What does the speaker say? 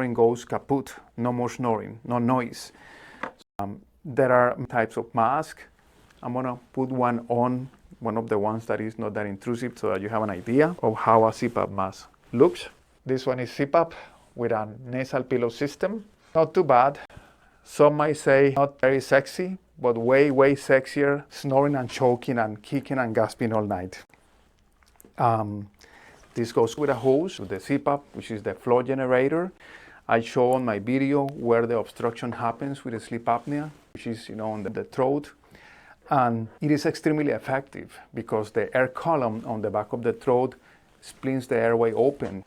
snoring goes kaput, no more snoring, no noise. There are types of masks. I'm gonna put one on, one of the ones that is not that intrusive so that you have an idea of how a CPAP mask looks. This one is CPAP with a nasal pillow system. Not too bad. Some might say not very sexy, but way, way sexier, snoring and choking and kicking and gasping all night. This goes with a hose with the CPAP, which is the flow generator. I show on my video where the obstruction happens with the sleep apnea, which is, on the throat. And it is extremely effective because the air column on the back of the throat splits the airway open.